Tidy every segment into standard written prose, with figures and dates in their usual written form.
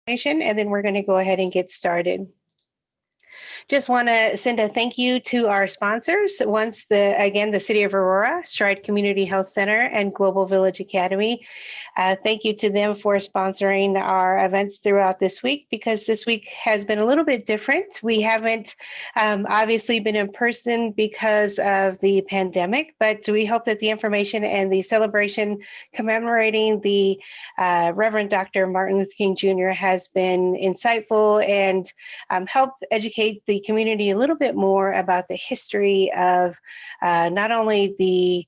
And then we're going to go ahead and get started. Just want to send a thank you to our sponsors. Again, the City of Aurora, Stride Community Health Center, and Global Village Academy. Thank you to them for sponsoring our events throughout this week, because this week has been a little bit different. We haven't obviously been in person because of the pandemic, but we hope that the information and the celebration commemorating the Reverend Dr. Martin Luther King Jr. has been insightful and help educate the community a little bit more about the history of not only the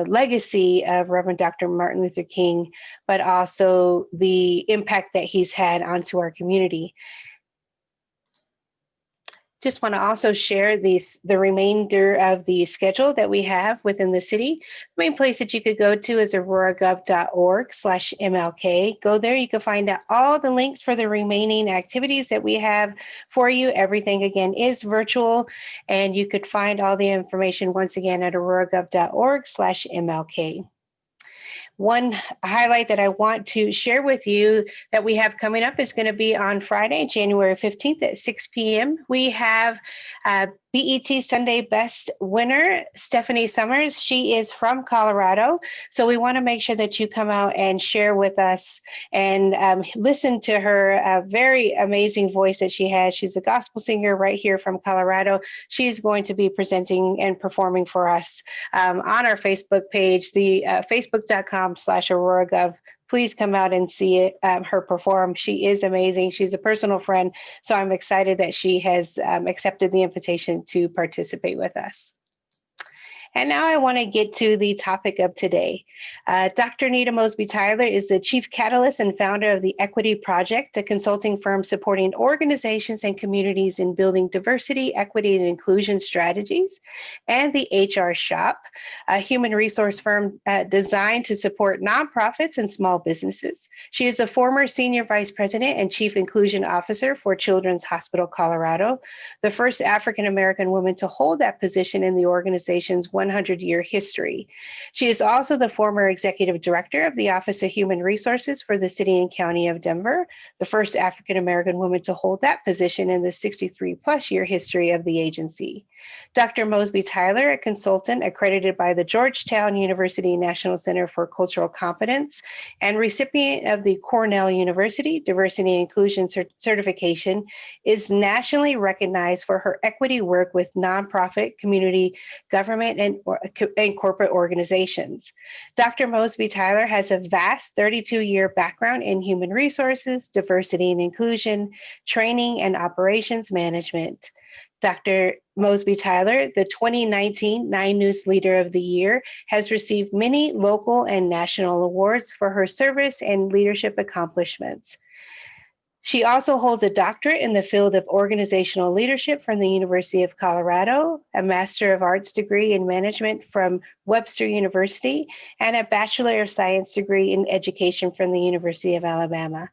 legacy of Reverend Dr. Martin Luther King, but also the impact that he's had onto our community. Just want to also share the remainder of the schedule that we have within the city. The main place that you could go to is auroragov.org/MLK. Go there, you can find out all the links for the remaining activities that we have for you. Everything, again, is virtual, and you could find all the information once again at auroragov.org/MLK. One highlight that I want to share with you that we have coming up is going to be on Friday, January 15th at 6 p.m. We have BET Sunday Best winner, Stephanie Summers. She is from Colorado. So we want to make sure that you come out and share with us and listen to her very amazing voice that she has. She's a gospel singer right here from Colorado. She's going to be presenting and performing for us on our Facebook page, the facebook.com/AuroraGov. Please come out and see her perform. She is amazing. She's a personal friend, so I'm excited that she has accepted the invitation to participate with us. And now I want to get to the topic of today. Dr. Nita Mosby-Tyler is the chief catalyst and founder of the Equity Project, a consulting firm supporting organizations and communities in building diversity, equity, and inclusion strategies, and the HR Shop, a human resource firm designed to support nonprofits and small businesses. She is a former senior vice president and chief inclusion officer for Children's Hospital Colorado, the first African-American woman to hold that position in the organization's 100-year history. She is also the former executive director of the Office of Human Resources for the City and County of Denver, the first African-American woman to hold that position in the 63-plus-year history of the agency. Dr. Mosby-Tyler, a consultant accredited by the Georgetown University National Center for Cultural Competence and recipient of the Cornell University Diversity and Inclusion Certification, is nationally recognized for her equity work with nonprofit, community, government, and corporate organizations. Dr. Mosby-Tyler has a vast 32-year background in human resources, diversity and inclusion, training, and operations management. Dr. Mosby-Tyler, the 2019 Nine News Leader of the Year, has received many local and national awards for her service and leadership accomplishments. She also holds a doctorate in the field of organizational leadership from the University of Colorado, a Master of Arts degree in management from Webster University, and a Bachelor of Science degree in education from the University of Alabama.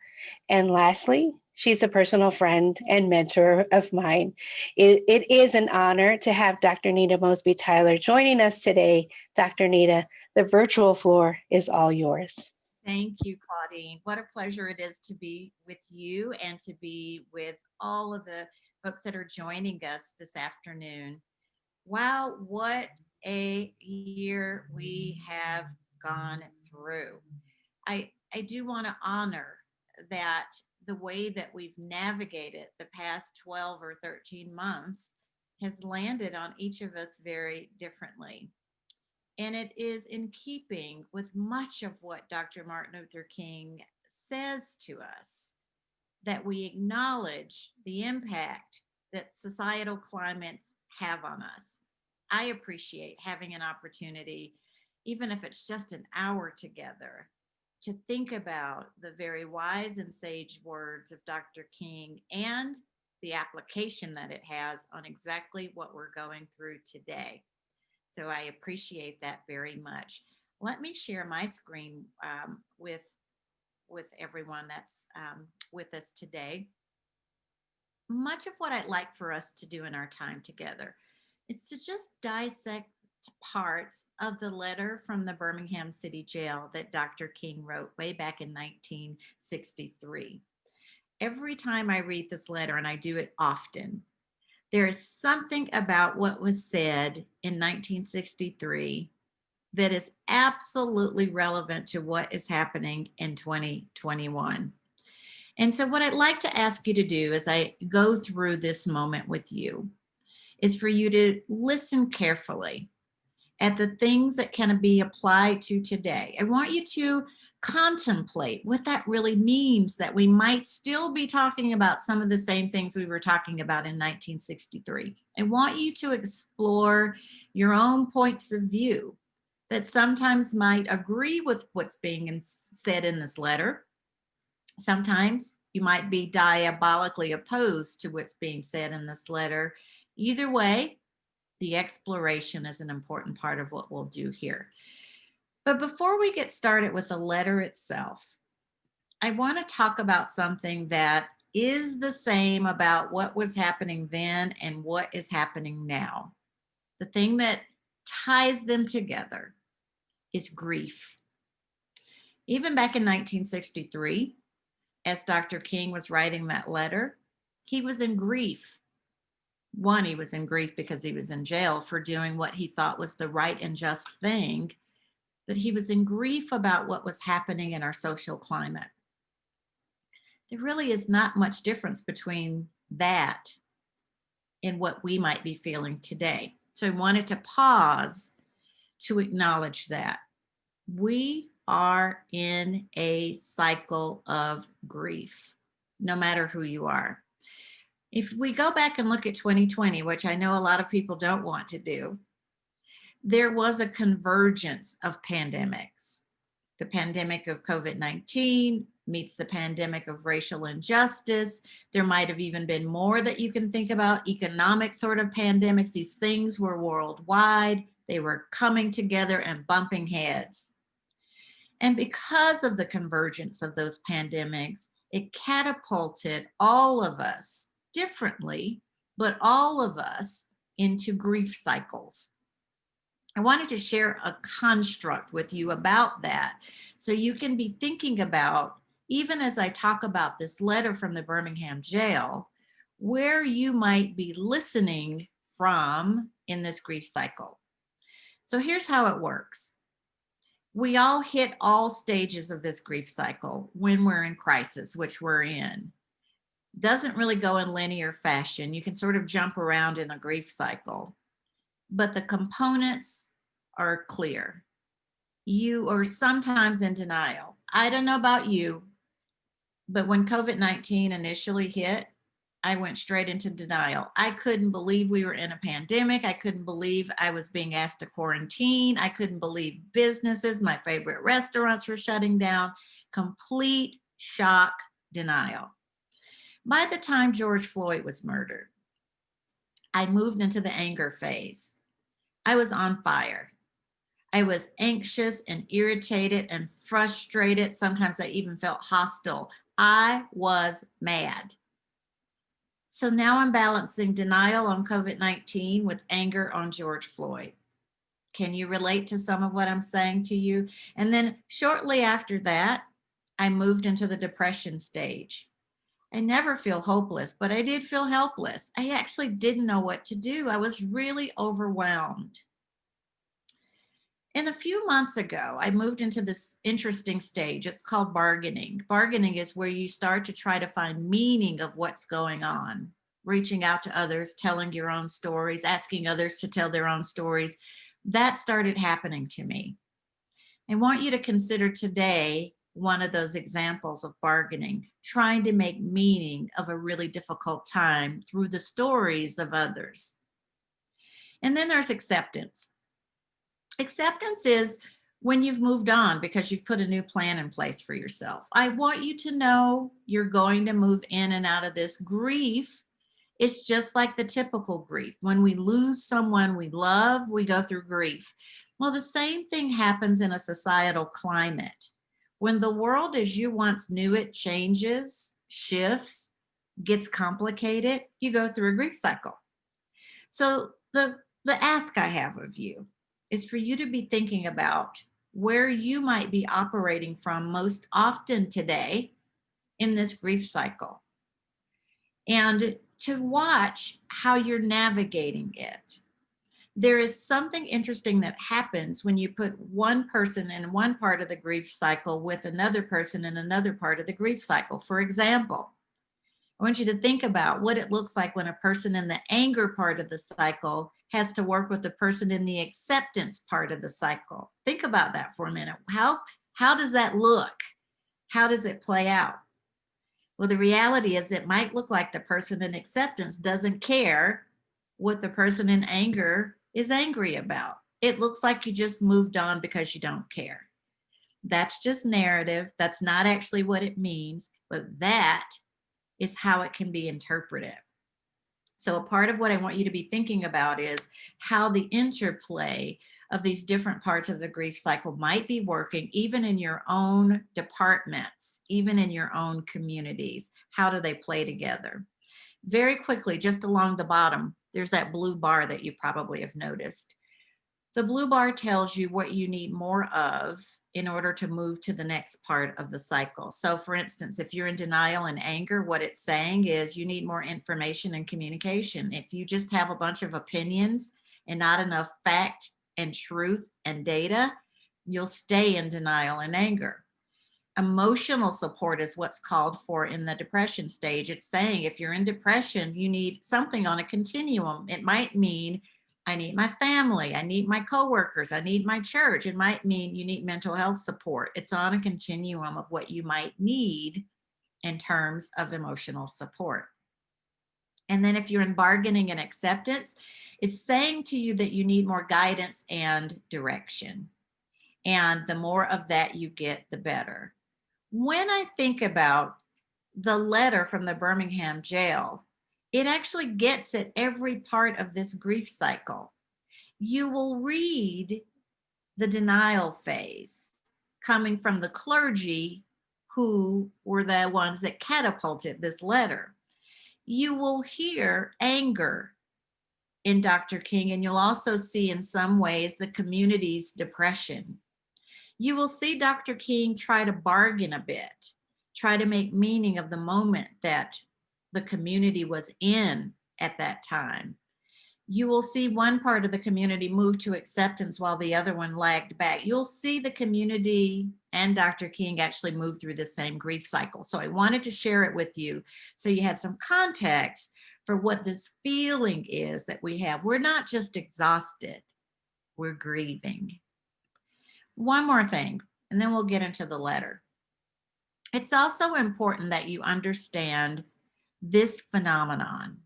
And lastly, she's a personal friend and mentor of mine. It is an honor to have Dr. Nita Mosby-Tyler joining us today. Dr. Nita, the virtual floor is all yours. Thank you, Claudine. What a pleasure it is to be with you and to be with all of the folks that are joining us this afternoon. Wow, what a year we have gone through. I do want to honor that the way that we've navigated the past 12 or 13 months has landed on each of us very differently. And it is in keeping with much of what Dr. Martin Luther King says to us that we acknowledge the impact that societal climates have on us. I appreciate having an opportunity, even if it's just an hour together, to think about the very wise and sage words of Dr. King and the application that it has on exactly what we're going through today. So I appreciate that very much. Let me share my screen with everyone that's with us today. Much of what I'd like for us to do in our time together is to just dissect parts of the letter from the Birmingham City Jail that Dr. King wrote way back in 1963. every time I read this letter, and I do it often, there is something about what was said in 1963 that is absolutely relevant to what is happening in 2021. And so, what I'd like to ask you to do as I go through this moment with you is for you to listen carefully at the things that can be applied to today. I want you to contemplate what that really means, that we might still be talking about some of the same things we were talking about in 1963. I want you to explore your own points of view that sometimes might agree with what's being said in this letter. Sometimes you might be diabolically opposed to what's being said in this letter. Either way, the exploration is an important part of what we'll do here. But before we get started with the letter itself, I want to talk about something that is the same about what was happening then and what is happening now. The thing that ties them together is grief. Even back in 1963, as Dr. King was writing that letter, he was in grief. One, he was in grief because he was in jail for doing what he thought was the right and just thing, that he was in grief about what was happening in our social climate. There really is not much difference between that and what we might be feeling today. So I wanted to pause to acknowledge that. We are in a cycle of grief, no matter who you are. If we go back and look at 2020, which I know a lot of people don't want to do, there was a convergence of pandemics. The pandemic of COVID-19 meets the pandemic of racial injustice. There might have even been more that you can think about, economic sort of pandemics. These things were worldwide. They were coming together and bumping heads. And because of the convergence of those pandemics, it catapulted all of us differently, but all of us into grief cycles. I wanted to share a construct with you about that so you can be thinking about, even as I talk about this letter from the Birmingham jail, where you might be listening from in this grief cycle. So here's how it works. We all hit all stages of this grief cycle when we're in crisis, which we're in. Doesn't really go in linear fashion. You can sort of jump around in a grief cycle, but the components are clear. You are sometimes in denial. I don't know about you, but when COVID-19 initially hit, I went straight into denial. I couldn't believe we were in a pandemic. I couldn't believe I was being asked to quarantine. I couldn't believe businesses, my favorite restaurants were shutting down. Complete shock, denial. By the time George Floyd was murdered, I moved into the anger phase. I was on fire. I was anxious and irritated and frustrated. Sometimes I even felt hostile. I was mad. So now I'm balancing denial on COVID-19 with anger on George Floyd. Can you relate to some of what I'm saying to you? And then shortly after that, I moved into the depression stage. I never feel hopeless, but I did feel helpless. I actually didn't know what to do. I was really overwhelmed. And a few months ago, I moved into this interesting stage. It's called bargaining. Bargaining is where you start to try to find meaning of what's going on, reaching out to others, telling your own stories, asking others to tell their own stories. That started happening to me. I want you to consider today one of those examples of bargaining, trying to make meaning of a really difficult time through the stories of others. And then there's acceptance. Acceptance is when you've moved on because you've put a new plan in place for yourself. I want you to know you're going to move in and out of this grief. It's just like the typical grief. When we lose someone we love, we go through grief. Well, the same thing happens in a societal climate. When the world as you once knew it changes, shifts, gets complicated, you go through a grief cycle. So the ask I have of you is for you to be thinking about where you might be operating from most often today in this grief cycle. and to watch how you're navigating it. There is something interesting that happens when you put one person in one part of the grief cycle with another person in another part of the grief cycle. For example, I want you to think about what it looks like when a person in the anger part of the cycle has to work with the person in the acceptance part of the cycle. Think about that for a minute. How does that look? How does it play out? Well, the reality is it might look like the person in acceptance doesn't care what the person in anger is angry about. It looks like you just moved on because you don't care. That's just narrative. That's not actually what it means, but that is how it can be interpreted. So a part of what I want you to be thinking about is how the interplay of these different parts of the grief cycle might be working, even in your own departments, even in your own communities. How do they play together? Very quickly, just along the bottom, there's that blue bar that you probably have noticed. The blue bar tells you what you need more of in order to move to the next part of the cycle. So for instance, if you're in denial and anger, what it's saying is you need more information and communication. If you just have a bunch of opinions and not enough fact and truth and data, you'll stay in denial and anger. Emotional support is what's called for in the depression stage. It's saying if you're in depression, you need something on a continuum. It might mean I need my family, I need my coworkers, I need my church. It might mean you need mental health support. It's on a continuum of what you might need in terms of emotional support. And then if you're in bargaining and acceptance, it's saying to you that you need more guidance and direction. And the more of that you get, the better. When I think about the letter from the Birmingham jail, it actually gets at every part of this grief cycle. You will read the denial phase coming from the clergy who were the ones that catapulted this letter. You will hear anger in Dr. King, and you'll also see in some ways the community's depression. You will see Dr. King try to bargain a bit, try to make meaning of the moment that the community was in at that time. You will see one part of the community move to acceptance while the other one lagged back. You'll see the community and Dr. King actually move through the same grief cycle. So I wanted to share it with you so you had some context for what this feeling is that we have. We're not just exhausted, we're grieving. One more thing, and then we'll get into the letter. It's also important that you understand this phenomenon.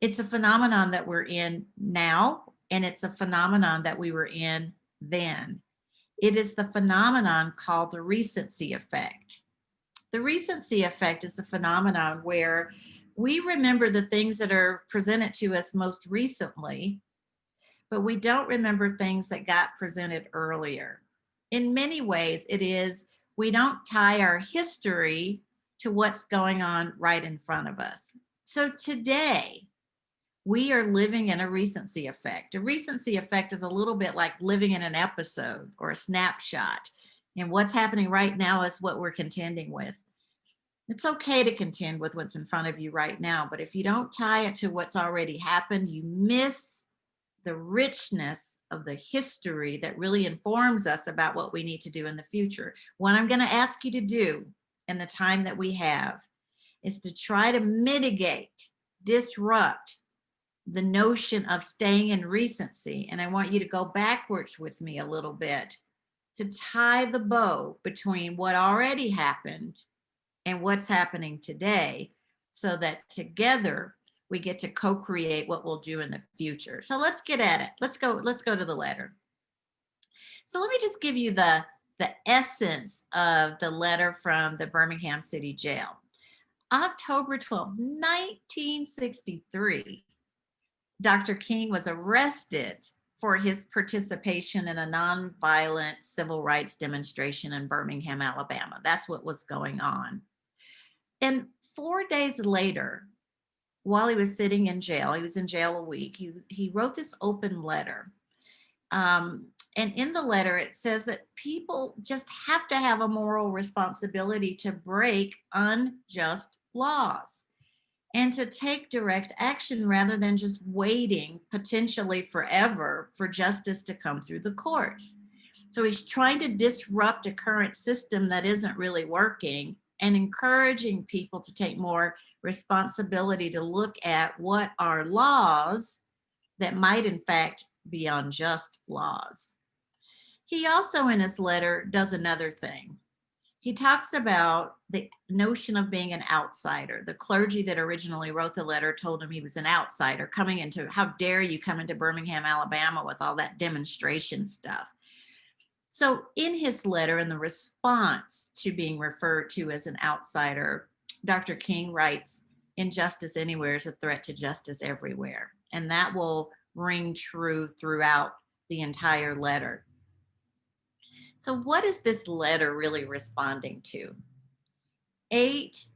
It's a phenomenon that we're in now, and it's a phenomenon that we were in then. It is the phenomenon called the recency effect. The recency effect is the phenomenon where we remember the things that are presented to us most recently, but we don't remember things that got presented earlier. In many ways, it is we don't tie our history to what's going on right in front of us. So today, we are living in a recency effect. A recency effect is a little bit like living in an episode or a snapshot. And what's happening right now is what we're contending with. It's okay to contend with what's in front of you right now, but if you don't tie it to what's already happened, you miss the richness of the history that really informs us about what we need to do in the future. What I'm going to ask you to do in the time that we have is to try to mitigate, disrupt the notion of staying in recency. And I want you to go backwards with me a little bit to tie the bow between what already happened and what's happening today so that together we get to co-create what we'll do in the future. So let's get at it. Let's go to the letter. So let me just give you the essence of the letter from the Birmingham City Jail. October 12, 1963, Dr. King was arrested for his participation in a nonviolent civil rights demonstration in Birmingham, Alabama. That's what was going on. And 4 days later, while he was sitting in jail, he was in jail a week, he wrote this open letter. And in the letter, it says that people just have to have a moral responsibility to break unjust laws. and to take direct action rather than just waiting potentially forever for justice to come through the courts. So he's trying to disrupt a current system that isn't really working and encouraging people to take more responsibility to look at what are laws that might in fact be unjust laws. He also in his letter does another thing. He talks about the notion of being an outsider. The clergy that originally wrote the letter told him he was an outsider coming into, how dare you come into Birmingham, Alabama with all that demonstration stuff. So in his letter, in the response to being referred to as an outsider, Dr. King writes, "Injustice anywhere is a threat to justice everywhere." And that will ring true throughout the entire letter. So what is this letter really responding to? 8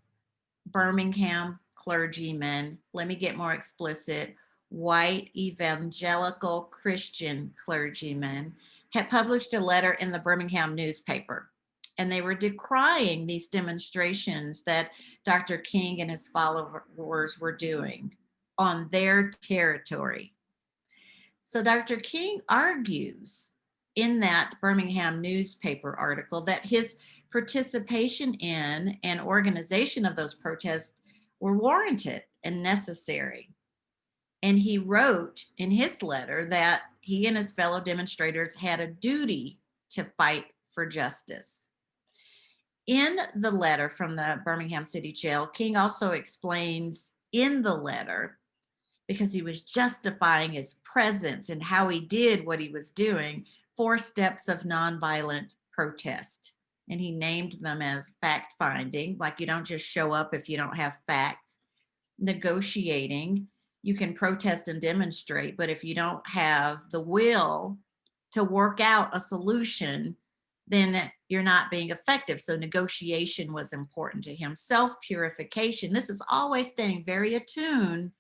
Birmingham clergymen, let me get more explicit, white evangelical Christian clergymen, had published a letter in the Birmingham newspaper. And they were decrying these demonstrations that Dr. King and his followers were doing on their territory. So Dr. King argues in that Birmingham newspaper article that his participation in and organization of those protests were warranted and necessary. And he wrote in his letter that he and his fellow demonstrators had a duty to fight for justice. In the letter from the Birmingham City Jail, King also explains in the letter, because he was justifying his presence and how he did what he was doing, 4 steps of nonviolent protest. And he named them as fact finding, like you don't just show up if you don't have facts. Negotiating, you can protest and demonstrate, but if you don't have the will to work out a solution, then you're not being effective. So negotiation was important to him. Self-purification, this is always staying very attuned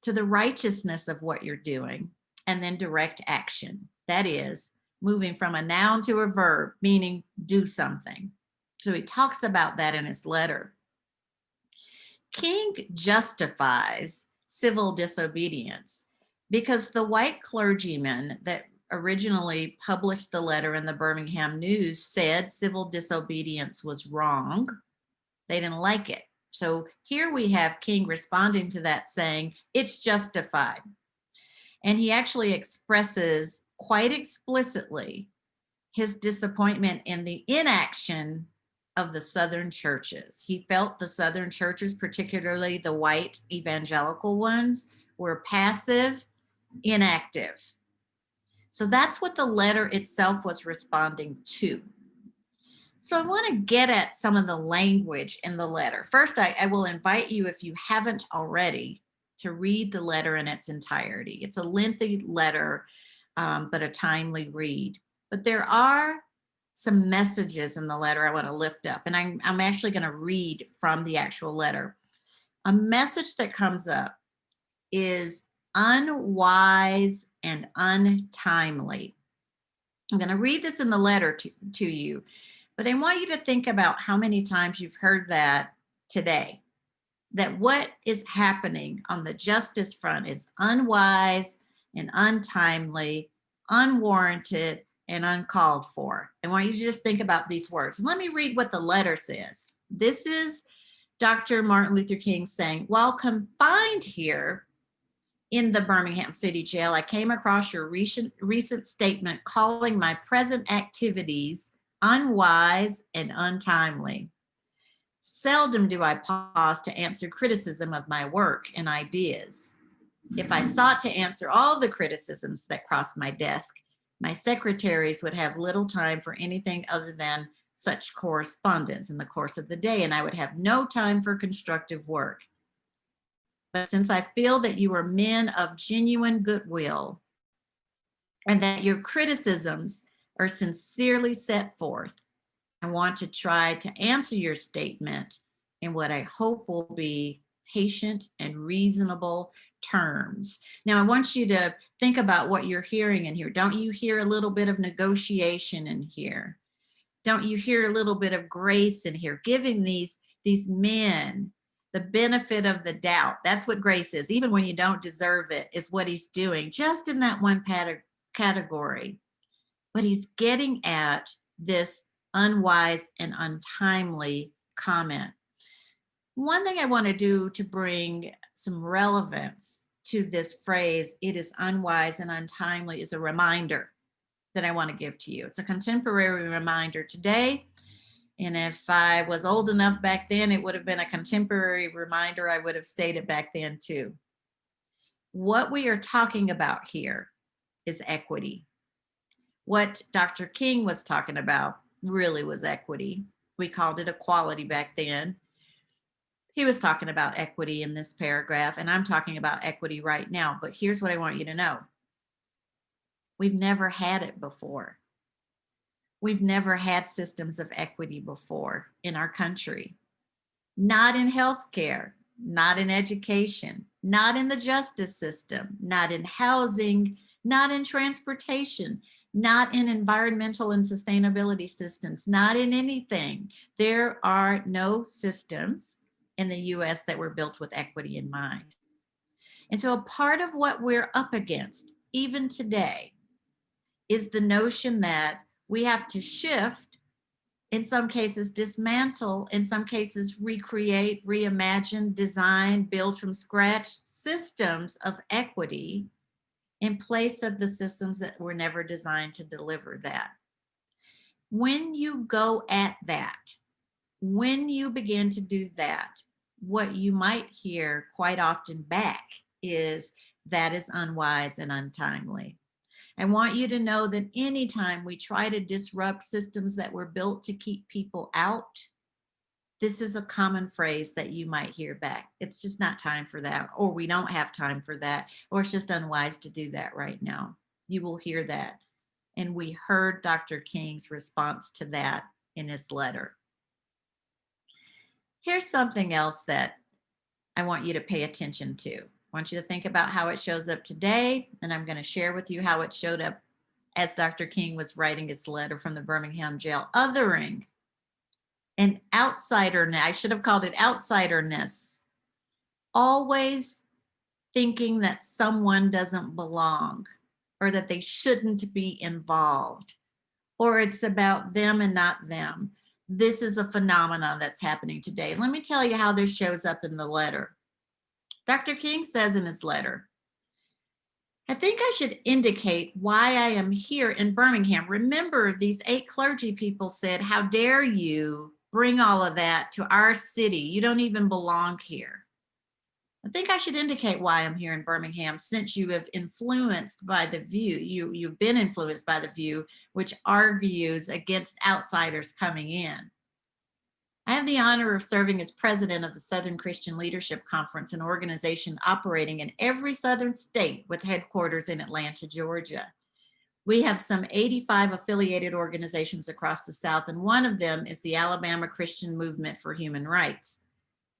to the righteousness of what you're doing. And then direct action, that is moving from a noun to a verb, meaning do something. So he talks about that in his letter. King justifies civil disobedience because the white clergymen that originally published the letter in the Birmingham News said civil disobedience was wrong. They didn't like it. So here we have King responding to that saying it's justified. And he actually expresses quite explicitly his disappointment in the inaction of the Southern churches. He felt the Southern churches, particularly the white evangelical ones, were passive, inactive. So that's what the letter itself was responding to. So I want to get at some of the language in the letter. First, I will invite you, if you haven't already, to read the letter in its entirety. It's a lengthy letter, but a timely read. But there are some messages in the letter I want to lift up, and I'm actually going to read from the actual letter. A message that comes up is unwise and untimely. I'm going to read this in the letter to you, but I want you to think about how many times you've heard that today, that what is happening on the justice front is unwise and untimely, unwarranted, and uncalled for. I want you to just think about these words. Let me read what the letter says. This is Dr. Martin Luther King saying, while confined here in the Birmingham City Jail, I came across your recent statement calling my present activities unwise and untimely. Seldom do I pause to answer criticism of my work and ideas. If I sought to answer all the criticisms that crossed my desk, my secretaries would have little time for anything other than such correspondence in the course of the day, and I would have no time for constructive work. But since I feel that you are men of genuine goodwill and that your criticisms are sincerely set forth, I want to try to answer your statement in what I hope will be patient and reasonable terms. Now, I want you to think about what you're hearing in here. Don't you hear a little bit of negotiation in here? Don't you hear a little bit of grace in here, giving these men the benefit of the doubt. That's what grace is. Even when you don't deserve it, is what he's doing just in that one category. But he's getting at this unwise and untimely comment. One thing I want to do to bring some relevance to this phrase, it is unwise and untimely, is a reminder that I want to give to you. It's a contemporary reminder today. And if I was old enough back then, it would have been a contemporary reminder. I would have stated back then too. What we are talking about here is equity. What Dr. King was talking about really was equity. We called it equality back then. He was talking about equity in this paragraph, and I'm talking about equity right now. But here's what I want you to know. We've never had it before. We've never had systems of equity before in our country. Not in healthcare, not in education, not in the justice system, not in housing, not in transportation, not in environmental and sustainability systems, not in anything. There are no systems in the US that were built with equity in mind. And so a part of what we're up against, even today, is the notion that we have to shift, in some cases dismantle, in some cases recreate, reimagine, design, build from scratch systems of equity in place of the systems that were never designed to deliver that. When you go at that, when you begin to do that, what you might hear quite often back is that is unwise and untimely. I want you to know that anytime we try to disrupt systems that were built to keep people out, this is a common phrase that you might hear back. It's just not time for that, or we don't have time for that, or it's just unwise to do that right now. You will hear that. And we heard Dr. King's response to that in his letter. Here's something else that I want you to pay attention to. I want you to think about how it shows up today, and I'm going to share with you how it showed up as Dr. King was writing his letter from the Birmingham jail. Othering, an outsider, I should have called it outsiderness, always thinking that someone doesn't belong or that they shouldn't be involved, or it's about them and not them. This is a phenomenon that's happening today. Let me tell you how this shows up in the letter. Dr. King says in his letter, I think I should indicate why I am here in Birmingham. Remember, these 8 clergy people said, how dare you bring all of that to our city? You don't even belong here. I think I should indicate why I'm here in Birmingham, since you have influenced by the view, you've been influenced by the view which argues against outsiders coming in. I have the honor of serving as president of the Southern Christian Leadership Conference, an organization operating in every Southern state with headquarters in Atlanta, Georgia. We have some 85 affiliated organizations across the South, and one of them is the Alabama Christian Movement for Human Rights.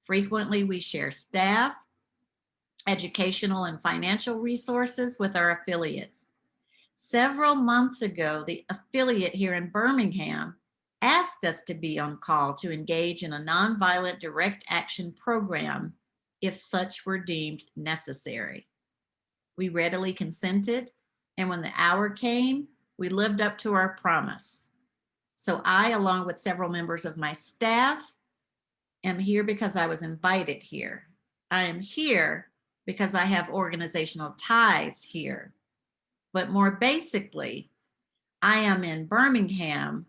Frequently, we share staff, educational and financial resources with our affiliates. Several months ago, the affiliate here in Birmingham asked us to be on call to engage in a nonviolent direct action program if such were deemed necessary. We readily consented, and when the hour came, we lived up to our promise. So I, along with several members of my staff, am here because I was invited here. I am here because I have organizational ties here. But more basically, I am in Birmingham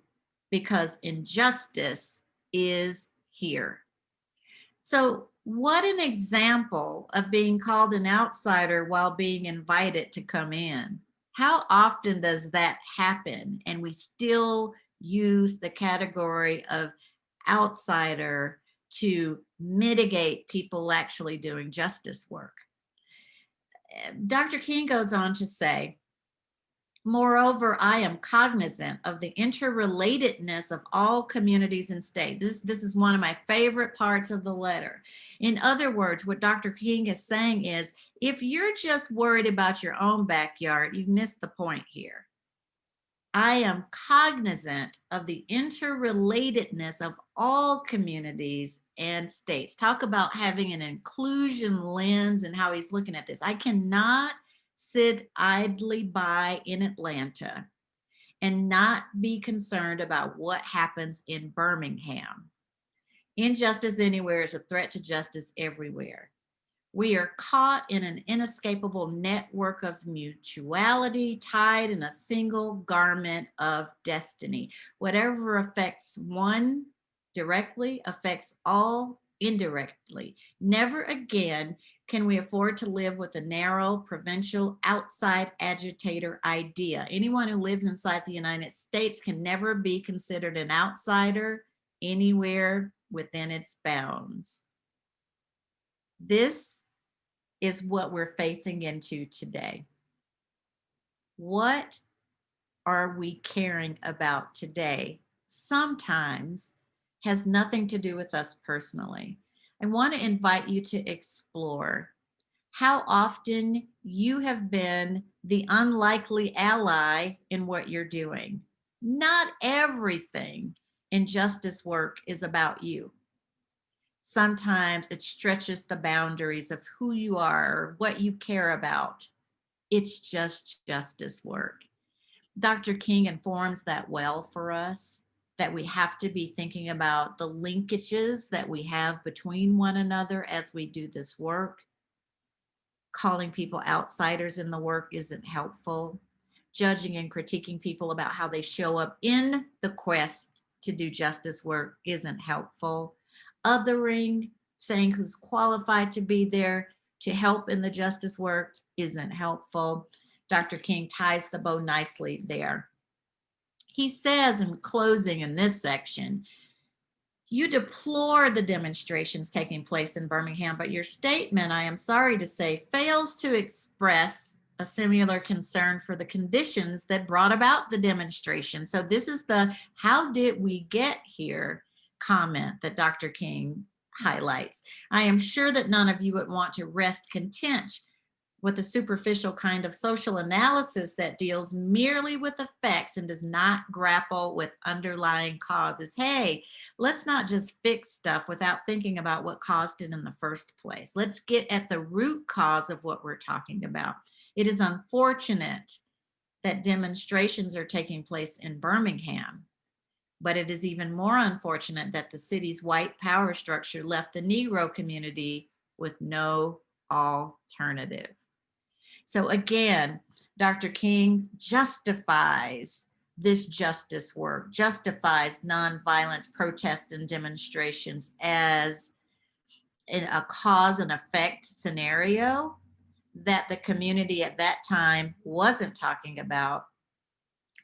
because injustice is here. So what an example of being called an outsider while being invited to come in. How often does that happen? And we still use the category of outsider to mitigate people actually doing justice work. Dr. King goes on to say, moreover, I am cognizant of the interrelatedness of all communities and states. This is one of my favorite parts of the letter. In other words, what Dr. King is saying is, if you're just worried about your own backyard, you've missed the point here. I am cognizant of the interrelatedness of all communities and states. Talk about having an inclusion lens and how he's looking at this. I cannot sit idly by in Atlanta and not be concerned about what happens in Birmingham. Injustice anywhere is a threat to justice everywhere. We are caught in an inescapable network of mutuality, tied in a single garment of destiny. Whatever affects one directly affects all indirectly. Never again can we afford to live with a narrow, provincial, outside agitator idea. Anyone who lives inside the United States can never be considered an outsider anywhere within its bounds. This is what we're facing into today. What are we caring about today? Sometimes has nothing to do with us personally. I want to invite you to explore how often you have been the unlikely ally in what you're doing. Not everything in justice work is about you. Sometimes it stretches the boundaries of who you are or what you care about. It's just justice work. Dr. King informs that well for us, that we have to be thinking about the linkages that we have between one another as we do this work. Calling people outsiders in the work isn't helpful. Judging and critiquing people about how they show up in the quest to do justice work isn't helpful. Othering, saying who's qualified to be there to help in the justice work isn't helpful. Dr. King ties the bow nicely there. He says in closing in this section, you deplore the demonstrations taking place in Birmingham, but your statement, I am sorry to say, fails to express a similar concern for the conditions that brought about the demonstration. So this is the how did we get here comment that Dr. King highlights. I am sure that none of you would want to rest content with a superficial kind of social analysis that deals merely with effects and does not grapple with underlying causes. Hey, let's not just fix stuff without thinking about what caused it in the first place. Let's get at the root cause of what we're talking about. It is unfortunate that demonstrations are taking place in Birmingham, but it is even more unfortunate that the city's white power structure left the Negro community with no alternative. So again, Dr. King justifies this justice work, justifies nonviolence protests and demonstrations as a cause and effect scenario that the community at that time wasn't talking about.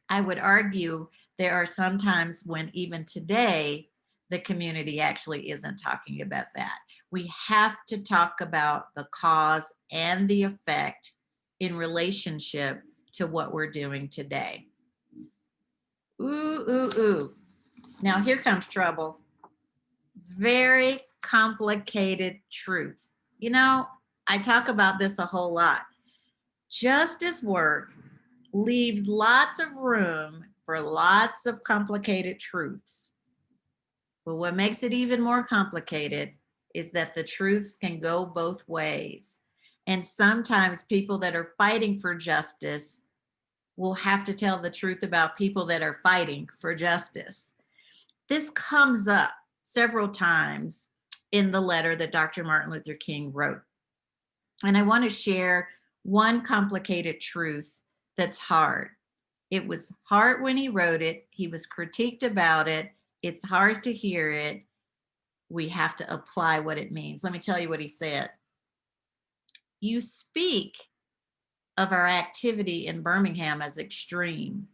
I would argue there are some times when even today, the community actually isn't talking about that. We have to talk about the cause and the effect in relationship to what we're doing today. Ooh, ooh, ooh. Now here comes trouble. Very complicated truths. You know, I talk about this a whole lot. Justice work leaves lots of room for lots of complicated truths. But what makes it even more complicated is that the truths can go both ways. And sometimes people that are fighting for justice will have to tell the truth about people that are fighting for justice. This comes up several times in the letter that Dr. Martin Luther King wrote. And I want to share one complicated truth that's hard. It was hard when he wrote it. He was critiqued about it. It's hard to hear it. We have to apply what it means. Let me tell you what he said. You speak of our activity in Birmingham as extreme.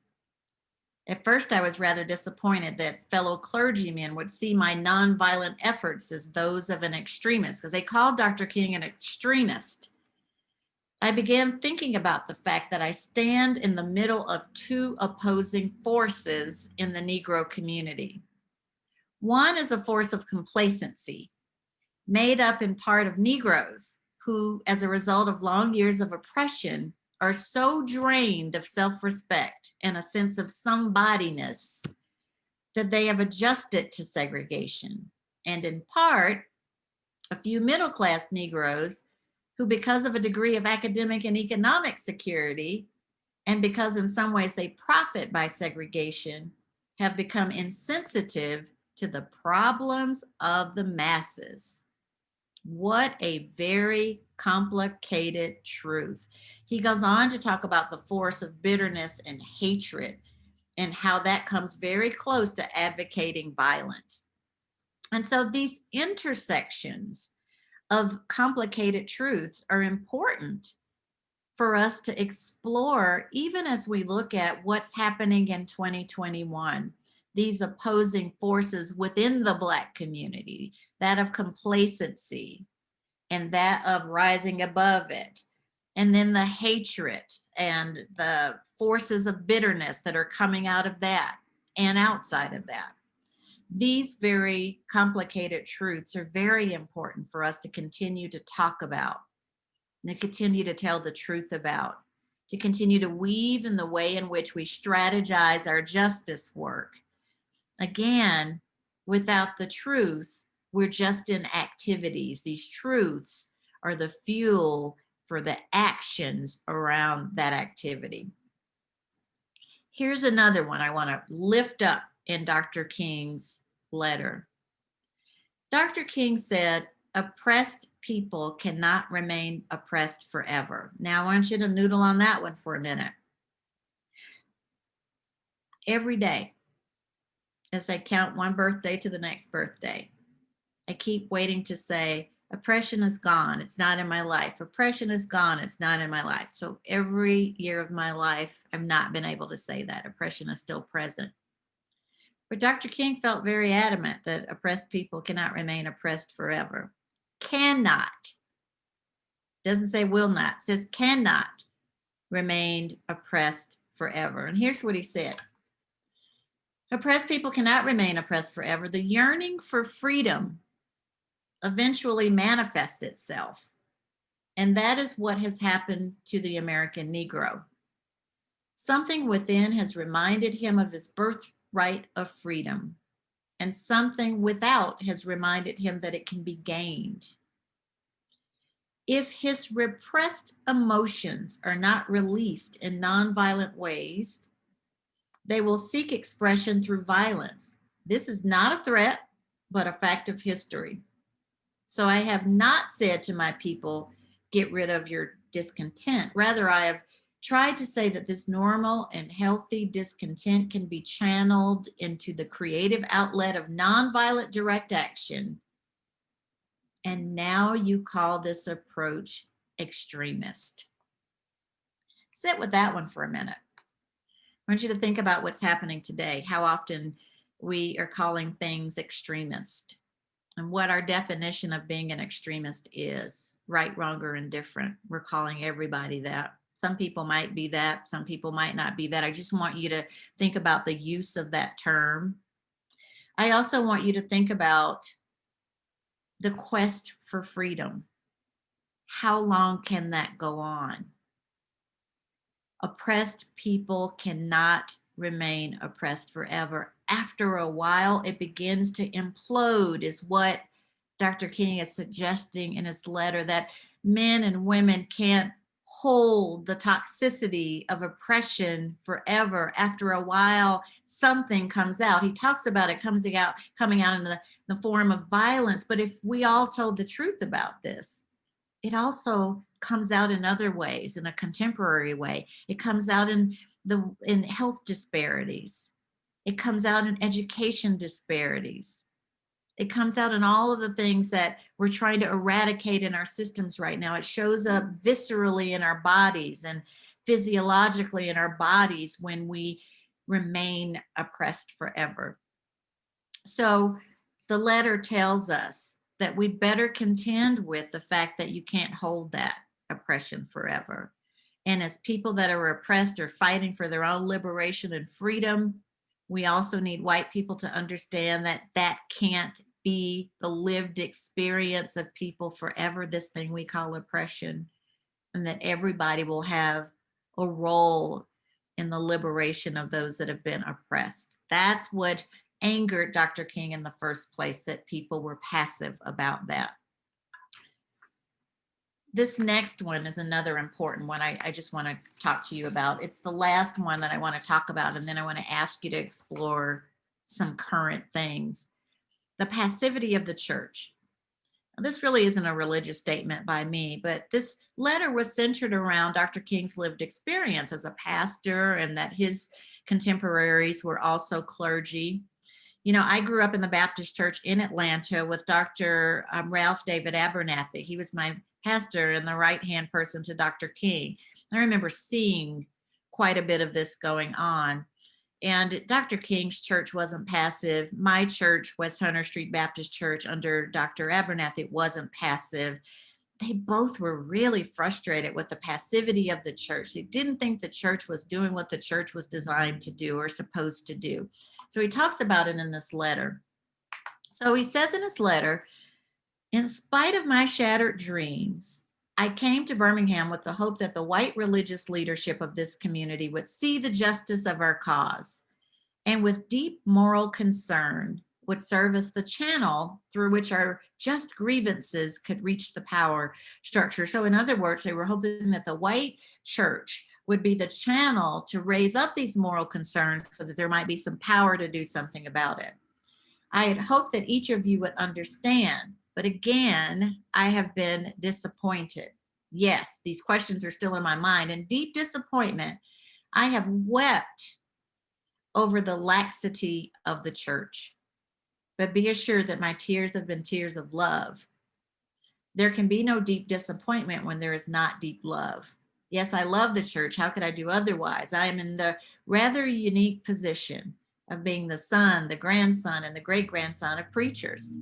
At first, I was rather disappointed that fellow clergymen would see my nonviolent efforts as those of an extremist, because they called Dr. King an extremist. I began thinking about the fact that I stand in the middle of two opposing forces in the Negro community. One is a force of complacency, made up in part of Negroes who, as a result of long years of oppression, are so drained of self-respect and a sense of somebodyness that they have adjusted to segregation. And in part, a few middle-class Negroes who, because of a degree of academic and economic security, and because in some ways they profit by segregation, have become insensitive to the problems of the masses. What a very complicated truth. He goes on to talk about the force of bitterness and hatred and how that comes very close to advocating violence. And so these intersections of complicated truths are important for us to explore, even as we look at what's happening in 2021, these opposing forces within the Black community, that of complacency and that of rising above it, and then the hatred and the forces of bitterness that are coming out of that and outside of that. These very complicated truths are very important for us to continue to talk about, and to continue to tell the truth about, to continue to weave in the way in which we strategize our justice work. Again, without the truth, we're just in activities. These truths are the fuel for the actions around that activity. Here's another one I want to lift up in Dr. King's letter. Dr. King said, oppressed people cannot remain oppressed forever. Now, I want you to noodle on that one for a minute. Every day, as I count one birthday to the next birthday, I keep waiting to say, oppression is gone. It's not in my life. Oppression is gone. It's not in my life. So every year of my life, I've not been able to say that. Oppression is still present. But Dr. King felt very adamant that oppressed people cannot remain oppressed forever. Cannot. Doesn't say will not. It says cannot remain oppressed forever. And here's what he said. Oppressed people cannot remain oppressed forever. The yearning for freedom eventually manifests itself. And that is what has happened to the American Negro. Something within has reminded him of his birthright of freedom, and something without has reminded him that it can be gained. If his repressed emotions are not released in nonviolent ways, they will seek expression through violence. This is not a threat, but a fact of history. So I have not said to my people, get rid of your discontent. Rather, I have tried to say that this normal and healthy discontent can be channeled into the creative outlet of nonviolent direct action. And now you call this approach extremist. Sit with that one for a minute. I want you to think about what's happening today, how often we are calling things extremist, and what our definition of being an extremist is. Right, wrong, or indifferent. We're calling everybody that. Some people might be that, some people might not be that. I just want you to think about the use of that term. I also want you to think about the quest for freedom. How long can that go on? Oppressed people cannot remain oppressed forever. After a while, it begins to implode, is what Dr. King is suggesting in his letter, that men and women can't hold the toxicity of oppression forever. After a while, something comes out. He talks about it coming out in the form of violence. But if we all told the truth about this, it also comes out in other ways, in a contemporary way. It comes out in health disparities. It comes out in education disparities. It comes out in all of the things that we're trying to eradicate in our systems right now. It shows up viscerally in our bodies and physiologically in our bodies when we remain oppressed forever. So the letter tells us that we better contend with the fact that you can't hold that oppression forever. And as people that are oppressed are fighting for their own liberation and freedom, we also need white people to understand that that can't be the lived experience of people forever, this thing we call oppression, and that everybody will have a role in the liberation of those that have been oppressed. That's what angered Dr. King in the first place, that people were passive about that. This next one is another important one I just want to talk to you about. It's the last one that I want to talk about, and then I want to ask you to explore some current things. The passivity of the church. Now, this really isn't a religious statement by me, but this letter was centered around Dr. King's lived experience as a pastor, and that his contemporaries were also clergy. You know, I grew up in the Baptist church in Atlanta with Dr. Ralph David Abernathy. He was my pastor and the right-hand person to Dr. King. I remember seeing quite a bit of this going on. And Dr. King's church wasn't passive. My church, West Hunter Street Baptist Church, under Dr. Abernathy, wasn't passive. They both were really frustrated with the passivity of the church. They didn't think the church was doing what the church was designed to do or supposed to do. So he talks about it in this letter. So he says in his letter, in spite of my shattered dreams, I came to Birmingham with the hope that the white religious leadership of this community would see the justice of our cause, and with deep moral concern would serve as the channel through which our just grievances could reach the power structure. So in other words, they were hoping that the white church would be the channel to raise up these moral concerns so that there might be some power to do something about it. I had hoped that each of you would understand, but again, I have been disappointed. Yes, these questions are still in my mind. In deep disappointment, I have wept over the laxity of the church. But be assured that my tears have been tears of love. There can be no deep disappointment when there is not deep love. Yes, I love the church. How could I do otherwise? I am in the rather unique position of being the son, the grandson, and the great-grandson of preachers.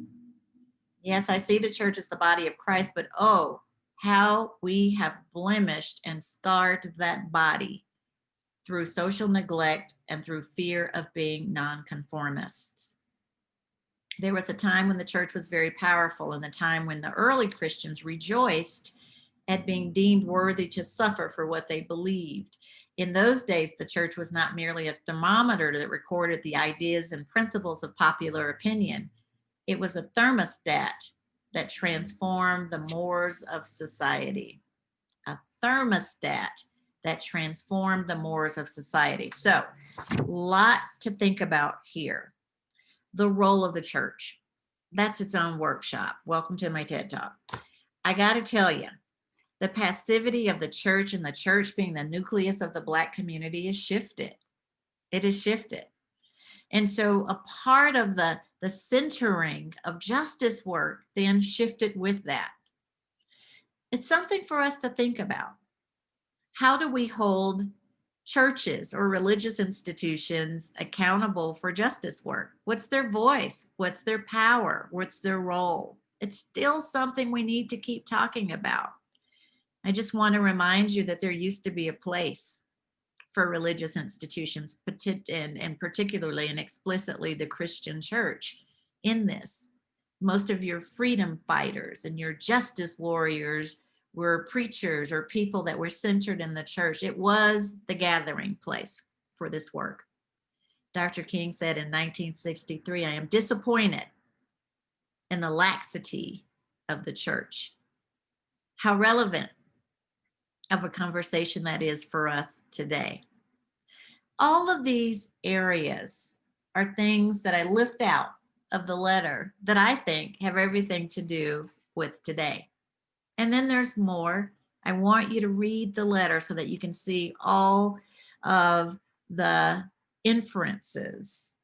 Yes, I see the church as the body of Christ, but oh, how we have blemished and scarred that body through social neglect and through fear of being nonconformists. There was a time when the church was very powerful, and the time when the early Christians rejoiced at being deemed worthy to suffer for what they believed. In those days, the church was not merely a thermometer that recorded the ideas and principles of popular opinion. It was a thermostat that transformed the mores of society. A thermostat that transformed the mores of society. So, a lot to think about here. The role of the church. That's its own workshop. Welcome to my TED Talk. I got to tell you, the passivity of the church, and the church being the nucleus of the Black community, is shifted. It is shifted. And so a part of the centering of justice work then shifted with that. It's something for us to think about. How do we hold churches or religious institutions accountable for justice work? What's their voice? What's their power? What's their role? It's still something we need to keep talking about. I just want to remind you that there used to be a place for religious institutions, and particularly and explicitly the Christian church in this. Most of your freedom fighters and your justice warriors were preachers or people that were centered in the church. It was the gathering place for this work. Dr. King said in 1963, I am disappointed in the laxity of the church. How relevant of a conversation that is for us today. All of these areas are things that I lift out of the letter that I think have everything to do with today. And then there's more. I want you to read the letter so that you can see all of the inferences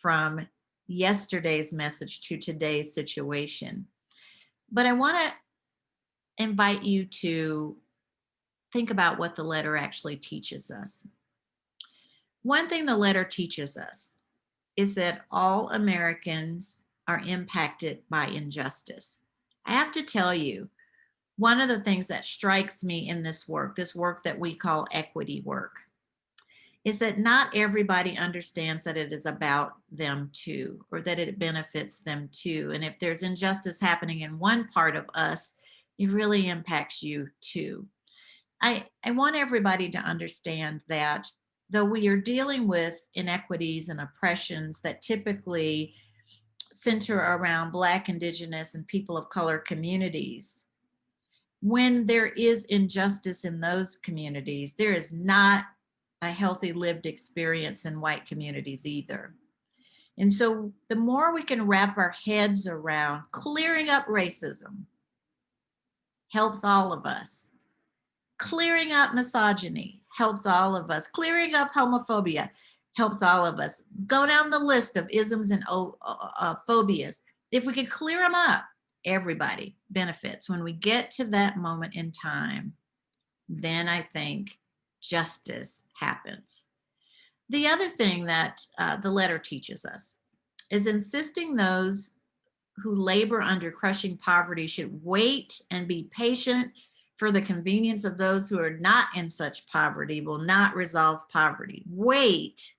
from yesterday's message to today's situation. But I want to invite you to think about what the letter actually teaches us. One thing the letter teaches us is that all Americans are impacted by injustice. I have to tell you, one of the things that strikes me in this work that we call equity work, is that not everybody understands that it is about them too, or that it benefits them too. And if there's injustice happening in one part of us, it really impacts you too. I want everybody to understand that though we are dealing with inequities and oppressions that typically center around Black, Indigenous, and people of color communities, when there is injustice in those communities, there is not a healthy lived experience in white communities either. And so the more we can wrap our heads around clearing up racism helps all of us. Clearing up misogyny helps all of us. Clearing up homophobia helps all of us. Go down the list of isms and phobias. If we could clear them up, everybody benefits. When we get to that moment in time, then I think justice happens. The other thing that the letter teaches us is insisting those who labor under crushing poverty should wait and be patient, for the convenience of those who are not in such poverty will not resolve poverty. Wait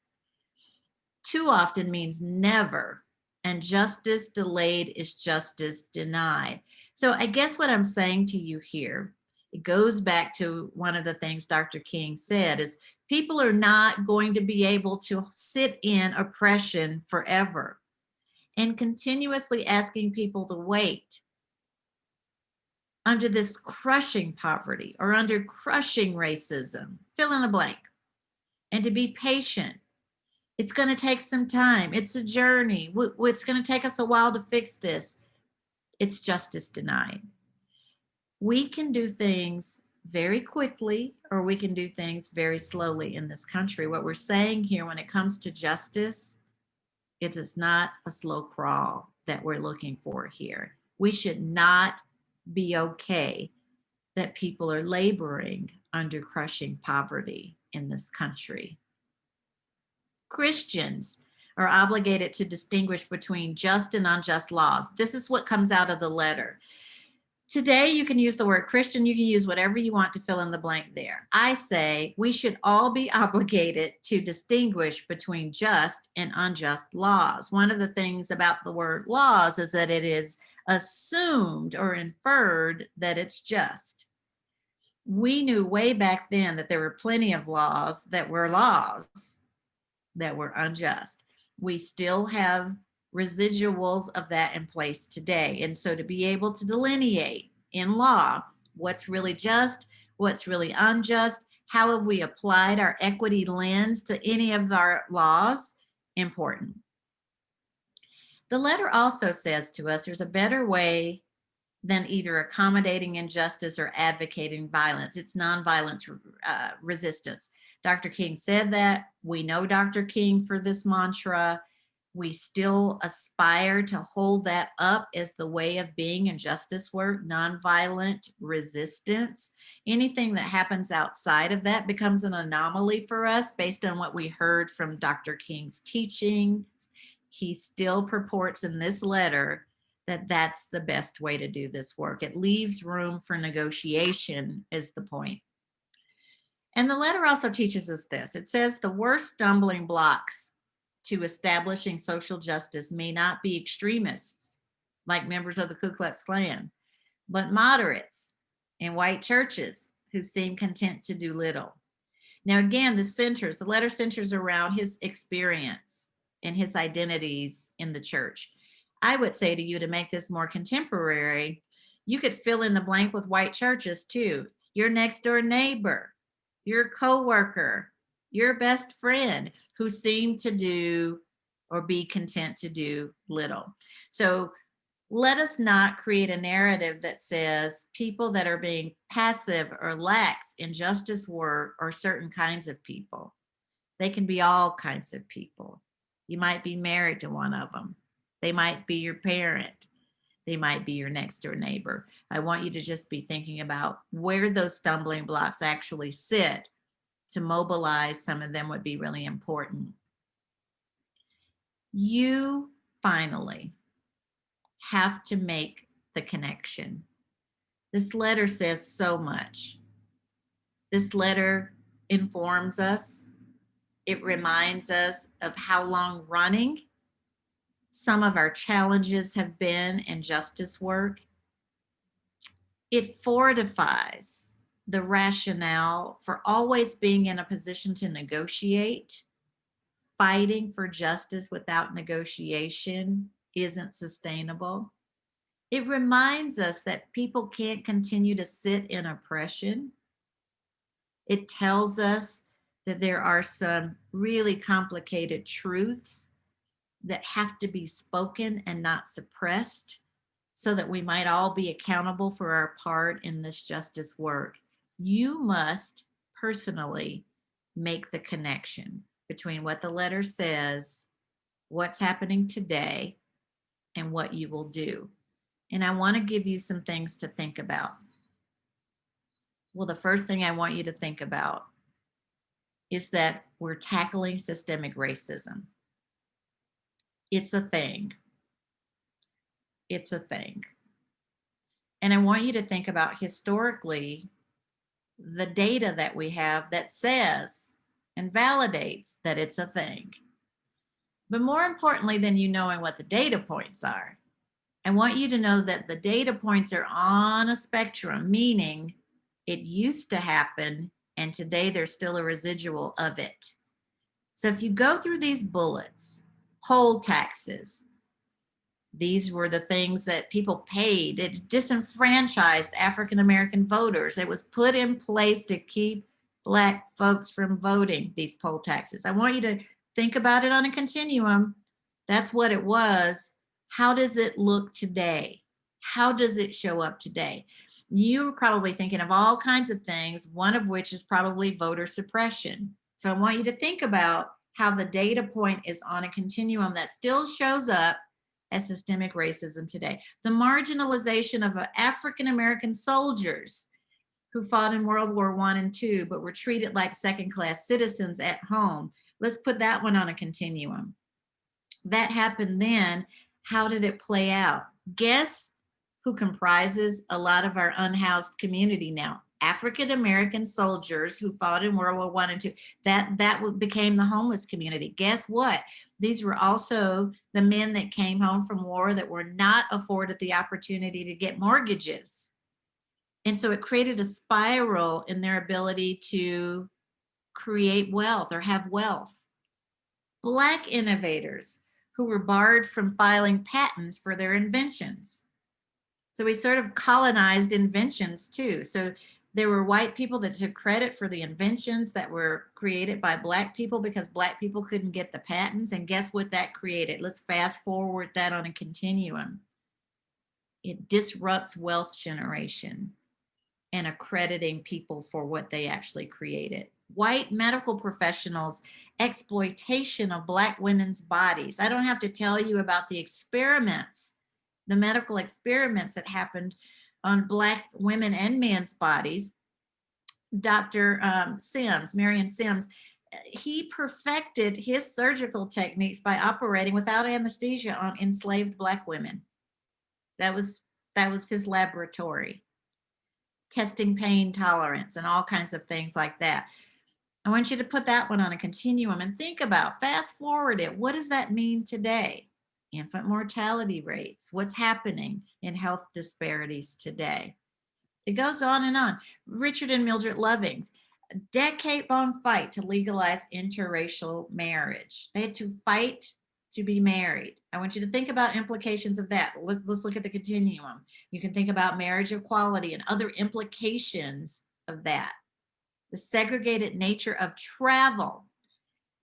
too often means never, and justice delayed is justice denied. So I guess what I'm saying to you here, it goes back to one of the things Dr. King said, is people are not going to be able to sit in oppression forever. And continuously asking people to wait under this crushing poverty or under crushing racism, fill in the blank, and to be patient. It's going to take some time. It's a journey. It's going to take us a while to fix this. It's justice denied. We can do things very quickly, or we can do things very slowly in this country. What we're saying here when it comes to justice, it is not a slow crawl that we're looking for here. We should not be okay that people are laboring under crushing poverty in this country. Christians are obligated to distinguish between just and unjust laws. This is what comes out of the letter. Today, you can use the word Christian, you can use whatever you want to fill in the blank there. I say we should all be obligated to distinguish between just and unjust laws. One of the things about the word laws is that it is assumed or inferred that it's just. We knew way back then that there were plenty of laws that were unjust. We still have residuals of that in place today. And so to be able to delineate in law what's really just, what's really unjust, how have we applied our equity lens to any of our laws, important. The letter also says to us there's a better way than either accommodating injustice or advocating violence. It's nonviolence resistance. Dr. King said that. We know Dr. King for this mantra. We still aspire to hold that up as the way of being in justice work, nonviolent resistance. Anything that happens outside of that becomes an anomaly for us based on what we heard from Dr. King's teaching. He still purports in this letter that that's the best way to do this work. It leaves room for negotiation is the point. And the letter also teaches us this. It says the worst stumbling blocks to establishing social justice may not be extremists like members of the Ku Klux Klan, but moderates and white churches who seem content to do little. Now, again, the letter centers around his experience and his identities in the church. I would say to you, to make this more contemporary, you could fill in the blank with white churches too. Your next door neighbor, your coworker, your best friend who seem to do or be content to do little. So let us not create a narrative that says people that are being passive or lax in justice work are certain kinds of people. They can be all kinds of people. You might be married to one of them. They might be your parent. They might be your next door neighbor. I want you to just be thinking about where those stumbling blocks actually sit. To mobilize some of them would be really important. You finally have to make the connection. This letter says so much. This letter informs us. It reminds us of how long running some of our challenges have been in justice work. It fortifies the rationale for always being in a position to negotiate, fighting for justice without negotiation isn't sustainable. It reminds us that people can't continue to sit in oppression. It tells us that there are some really complicated truths that have to be spoken and not suppressed so that we might all be accountable for our part in this justice work. You must personally make the connection between what the letter says, what's happening today, and what you will do. And I want to give you some things to think about. Well, the first thing I want you to think about is that we're tackling systemic racism. It's a thing. It's a thing. And I want you to think about historically the data that we have that says and validates that it's a thing. But more importantly than you knowing what the data points are, I want you to know that the data points are on a spectrum, meaning it used to happen and today there's still a residual of it. So if you go through these bullets, poll taxes, these were the things that people paid. It disenfranchised African American voters. It was put in place to keep Black folks from voting, these poll taxes. I want you to think about it on a continuum. That's what it was. How does it look today? How does it show up today? You're probably thinking of all kinds of things, one of which is probably voter suppression. So I want you to think about how the data point is on a continuum that still shows up as systemic racism today. The marginalization of African American soldiers who fought in World War I and II, but were treated like second-class citizens at home. Let's put that one on a continuum. That happened then. How did it play out? Guess who comprises a lot of our unhoused community now? African American soldiers who fought in World War I and II. That became the homeless community. Guess what? These were also the men that came home from war that were not afforded the opportunity to get mortgages. And so it created a spiral in their ability to create wealth or have wealth. Black innovators who were barred from filing patents for their inventions. So we sort of colonized inventions too. So there were white people that took credit for the inventions that were created by Black people because Black people couldn't get the patents. And guess what that created? Let's fast forward that on a continuum. It disrupts wealth generation and accrediting people for what they actually created. White medical professionals' exploitation of Black women's bodies. I don't have to tell you about the experiments, the medical experiments that happened on Black women and men's bodies. Dr. Sims, Marion Sims, he perfected his surgical techniques by operating without anesthesia on enslaved Black women. That was his laboratory. Testing pain tolerance and all kinds of things like that. I want you to put that one on a continuum and think about, fast forward it. What does that mean today? Infant mortality rates. What's happening in health disparities today? It goes on and on. Richard and Mildred Loving, a decade-long fight to legalize interracial marriage. They had to fight to be married. I want you to think about implications of that. Let's look at the continuum. You can think about marriage equality and other implications of that. The segregated nature of travel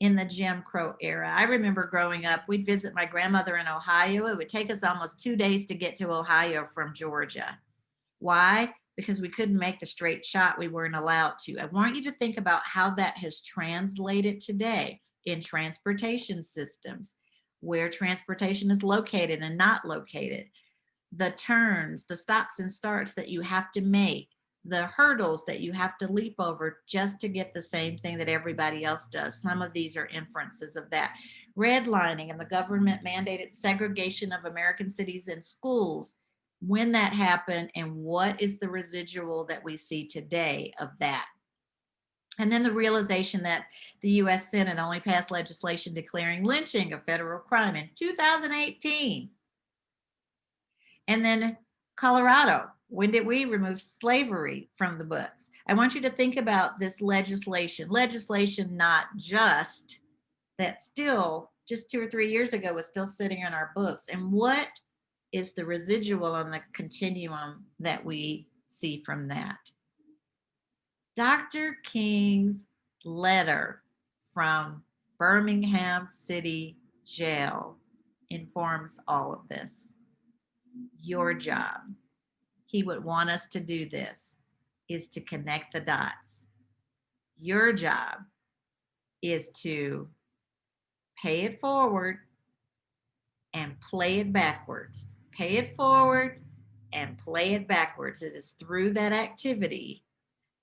in the Jim Crow era. I remember growing up, we'd visit my grandmother in Ohio. It would take us almost 2 days to get to Ohio from Georgia. Why? Because we couldn't make the straight shot. We weren't allowed to. I want you to think about how that has translated today in transportation systems, where transportation is located and not located, the turns, the stops and starts that you have to make, the hurdles that you have to leap over just to get the same thing that everybody else does. Some of these are inferences of that. Redlining and the government mandated segregation of American cities and schools, when that happened, and what is the residual that we see today of that. And then the realization that the US Senate only passed legislation declaring lynching a federal crime in 2018. And then Colorado When did we remove slavery from the books? I want you to think about this legislation not just that still just 2 or 3 years ago was still sitting in our books. And what is the residual on the continuum that we see from that? Dr. King's letter from Birmingham City Jail informs all of this. Your job, he would want us to do this, is to connect the dots. Your job is to pay it forward and play it backwards. Pay it forward and play it backwards. It is through that activity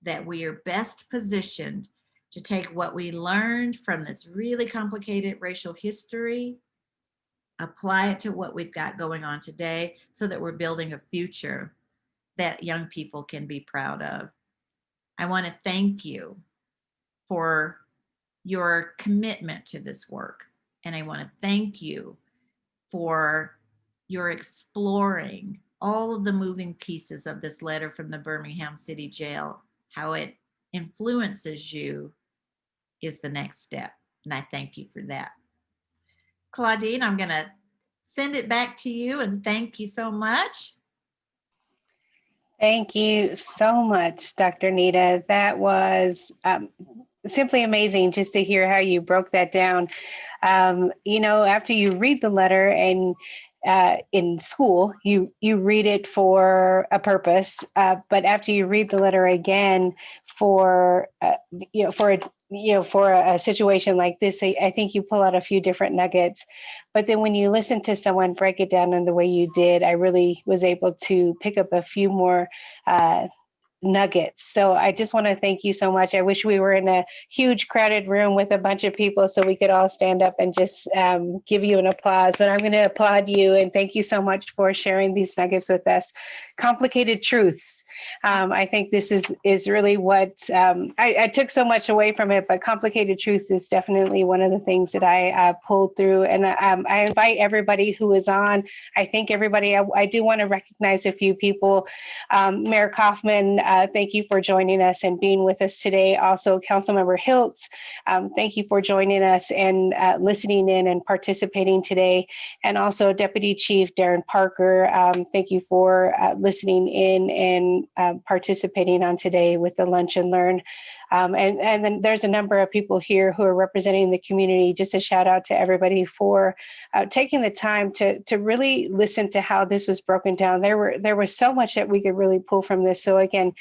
that we are best positioned to take what we learned from this really complicated racial history, apply it to what we've got going on today, so that we're building a future that young people can be proud of. I want to thank you for your commitment to this work. And I want to thank you for your exploring all of the moving pieces of this letter from the Birmingham City Jail. How it influences you is the next step. And I thank you for that. Claudine, I'm going to send it back to you and thank you so much. Thank you so much, Dr. Nita. That was simply amazing just to hear how you broke that down. After you read the letter and in school, you read it for a purpose, but after you read the letter again for a situation like this, I think you pull out a few different nuggets. But then when you listen to someone break it down in the way you did, I really was able to pick up a few more nuggets. So I just want to thank you so much. I wish we were in a huge crowded room with a bunch of people so we could all stand up and just give you an applause. But I'm going to applaud you and thank you so much for sharing these nuggets with us. Complicated truths. I think this is really what I took so much away from it, but complicated truth is definitely one of the things that I pulled through. And I invite everybody who is on. I thank everybody. I do want to recognize a few people. Mayor Kaufman, thank you for joining us and being with us today. Also, Councilmember Hiltz, thank you for joining us and listening in and participating today. And also Deputy Chief Darren Parker, thank you for listening in and participating on today with the Lunch and Learn. And then there's a number of people here who are representing the community. Just a shout out to everybody for taking the time to really listen to how this was broken down. There was so much that we could really pull from this. So again,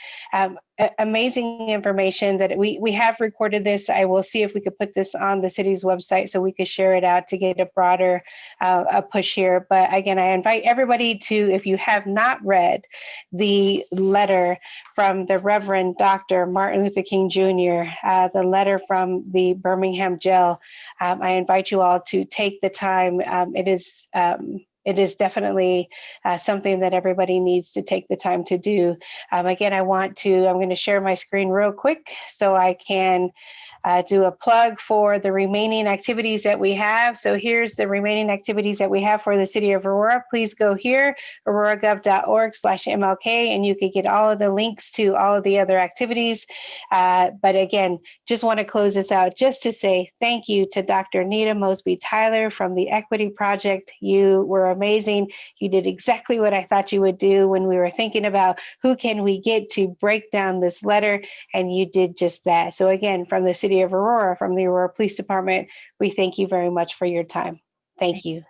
amazing information that we have recorded this. I will see if we could put this on the city's website so we could share it out to get a broader a push here. But again, I invite everybody to, if you have not read the letter from the Reverend Dr. Martin Luther King Jr., the letter from the Birmingham jail, I invite you all to take the time. It is definitely something that everybody needs to take the time to do. Again, I'm going to share my screen real quick so I can do a plug for the remaining activities that we have. So here's the remaining activities that we have for the city of Aurora. Please go here, auroragov.org/MLK, and you can get all of the links to all of the other activities. But again, just want to close this out just to say thank you to Dr. Nita Mosby-Tyler from the Equity Project. You were amazing. You did exactly what I thought you would do when we were thinking about who can we get to break down this letter, and you did just that. So again, from the city of Aurora, from the Aurora Police Department, we thank you very much for your time. Thank you.